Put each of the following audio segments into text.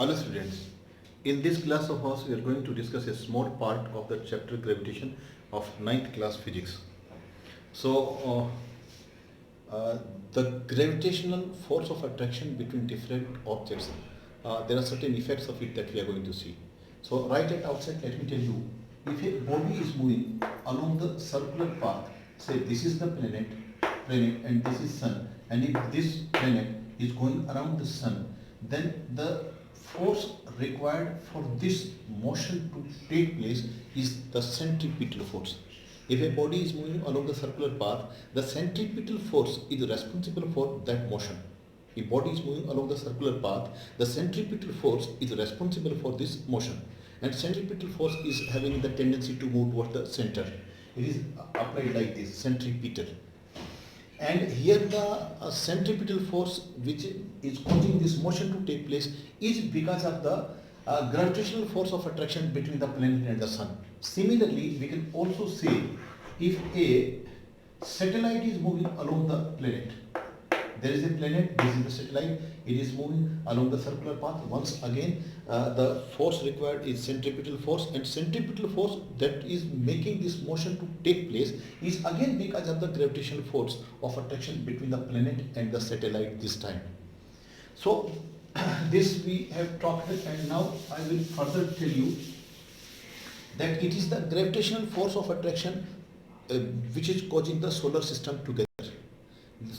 Hello students, in this class of ours we are going to discuss a small part of the chapter gravitation of ninth class physics. So the gravitational force of attraction between different objects, there are certain effects of it that we are going to see. So right at outset let me tell you, if a body is moving along the circular path, say this is the planet and this is sun, and if this planet is going around the sun, then the force required for this motion to take place is the centripetal force. If a body is moving along the circular path, the centripetal force is responsible for that motion. If body is moving along the circular path, the centripetal force is responsible for this motion. And centripetal force is having the tendency to move towards the center. It is applied like this, centripetal. And here the centripetal force which is causing this motion to take place is because of the gravitational force of attraction between the planet and the sun. Similarly, we can also say if a satellite is moving along the planet, there is a planet, this is the satellite, it is moving along the circular path. Once again, the force required is centripetal force, and centripetal force that is making this motion to take place is again because of the gravitational force of attraction between the planet and the satellite this time. So this we have talked, and now I will further tell you that it is the gravitational force of attraction which is causing the solar system together.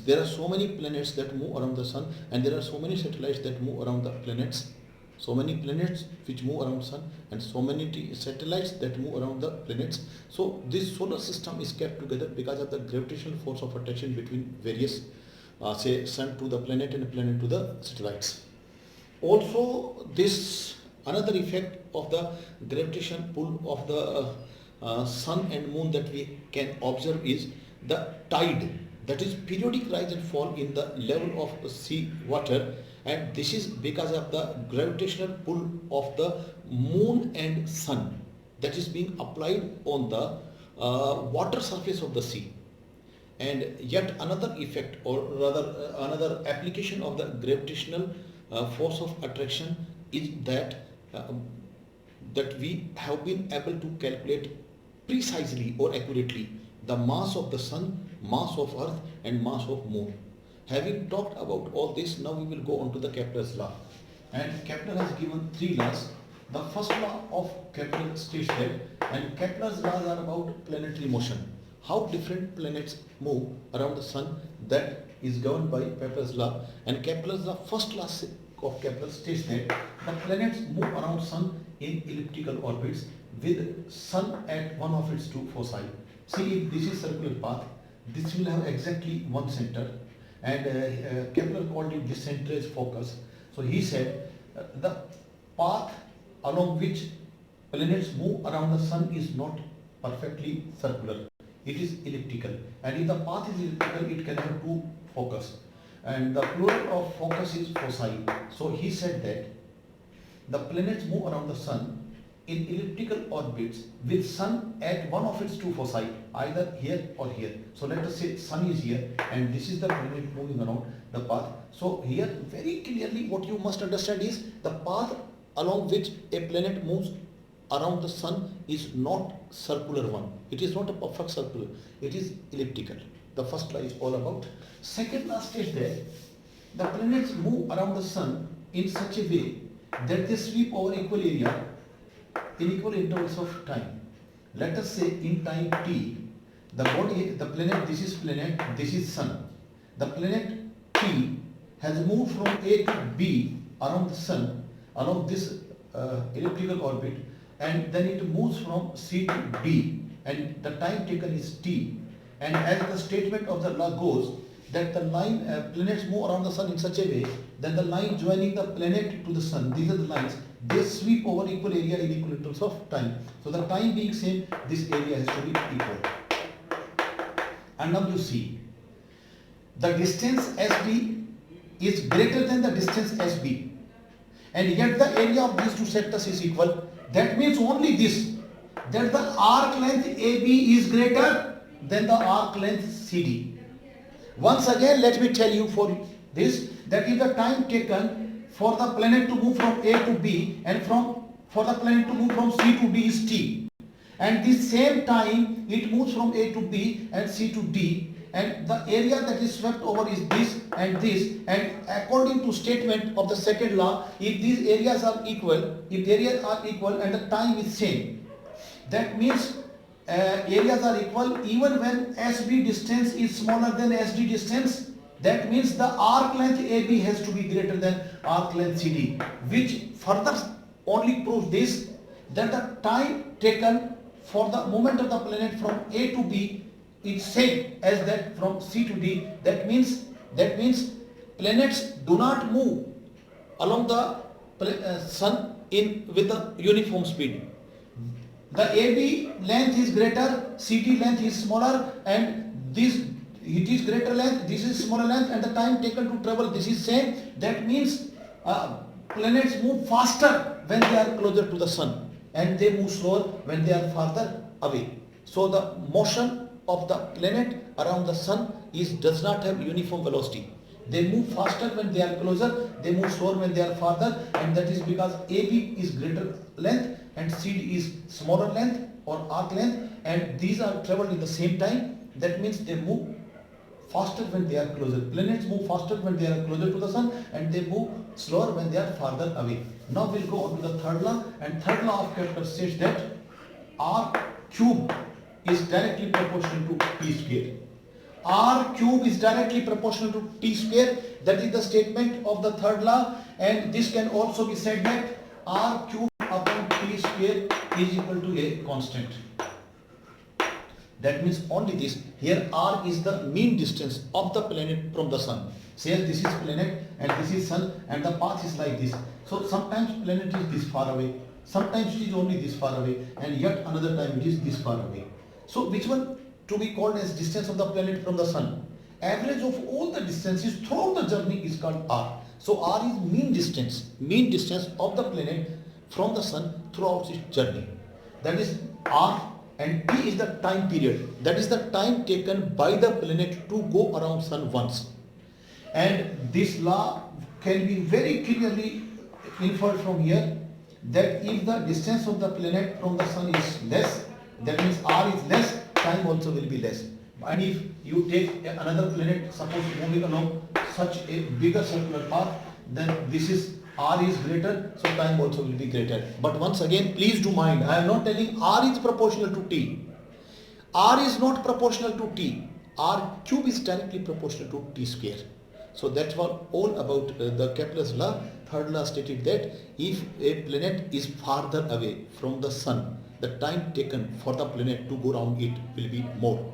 There are so many planets that move around the sun, and there are so many satellites that move around the planets. So many planets which move around sun, and so many satellites that move around the planets. So this solar system is kept together because of the gravitational force of attraction between various say sun to the planet and planet to the satellites. Also, this another effect of the gravitational pull of the sun and moon that we can observe is the tide, that is periodic rise and fall in the level of sea water, and this is because of the gravitational pull of the moon and sun that is being applied on the water surface of the sea. And yet another effect, or rather another application of the gravitational force of attraction is that that we have been able to calculate precisely or accurately the mass of the sun, mass of earth and mass of moon. Having talked about all this, now we will go on to the Kepler's law. And Kepler has given three laws. The first law of Kepler states that, and Kepler's laws are about planetary motion, how different planets move around the sun, that is governed by Kepler's law. And Kepler's law, first law of Kepler states that the planets move around sun in elliptical orbits with sun at one of its two foci. See, if this is circular path, this will have exactly one center, and Kepler called it the center as focus. So he said the path along which planets move around the sun is not perfectly circular, it is elliptical, and if the path is elliptical it can have two focus, and the plural of focus is foci. So he said that the planets move around the sun in elliptical orbits with sun at one of its two foci, either here or here. So let us say sun is here and this is the planet moving around the path. So here very clearly what you must understand is the path along which a planet moves around the sun is not circular one. It is not a perfect circular, it is elliptical. The first law is all about. Second law states that the planets move around the sun in such a way that they sweep over equal area in equal intervals of time. Let us say in time t, the planet, this is planet, this is sun. The planet t has moved from A to B around the sun, along this elliptical orbit, and then it moves from C to D, and the time taken is t. And as the statement of the law goes, that the line planets move around the sun in such a way that the line joining the planet to the sun, these are the lines, they sweep over equal area in equal intervals of time. So the time being same, this area has to be equal. And now you see, the distance SB is greater than the distance SB, and yet the area of these two sectors is equal. That means only this, that the arc length AB is greater than the arc length CD. Once again let me tell you for this, that is the time taken for the planet to move from A to B and for the planet to move from C to D is T. And this same time it moves from A to B and C to D, and the area that is swept over is this, and according to statement of the second law, if these areas are equal, and the time is same, that means areas are equal even when SB distance is smaller than SD distance. That means the arc length AB has to be greater than arc length CD, which further only proves this, that the time taken for the movement of the planet from A to B is same as that from C to D. That means planets do not move along the sun with the uniform speed. The AB length is greater, CD length is smaller, and it is greater length, this is smaller length, and the time taken to travel, this is same. That means planets move faster when they are closer to the sun, and they move slower when they are farther away. So the motion of the planet around the sun does not have uniform velocity. They move faster when they are closer, they move slower when they are farther, and that is because AB is greater length and CD is smaller length or arc length, and these are traveled in the same time. That means they move faster when they are closer. Planets move faster when they are closer to the sun, and they move slower when they are farther away. Now we'll go on to the third law, and third law of Kepler says that R cube is directly proportional to T square. R cube is directly proportional to T square. That is the statement of the third law, and this can also be said that R cube upon T square is equal to a constant. That means only this. Here R is the mean distance of the planet from the sun. Say this is planet and this is sun, and the path is like this. So sometimes planet is this far away, sometimes it is only this far away, and yet another time it is this far away. So which one to be called as distance of the planet from the sun? Average of all the distances throughout the journey is called R. So R is mean distance of the planet from the sun throughout its journey. That is R. And T is the time period, that is the time taken by the planet to go around sun once. And this law can be very clearly inferred from here, that if the distance of the planet from the sun is less, that means R is less, time also will be less. And if you take another planet, suppose moving along such a bigger circular path, then this is R is greater, so time also will be greater. But once again, please do mind, I am not telling R is proportional to T. R is not proportional to T. R cube is directly proportional to T square. So that's all about the Kepler's law. Third law stated that if a planet is farther away from the sun, the time taken for the planet to go around it will be more.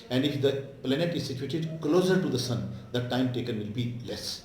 And if the planet is situated closer to the sun, the time taken will be less.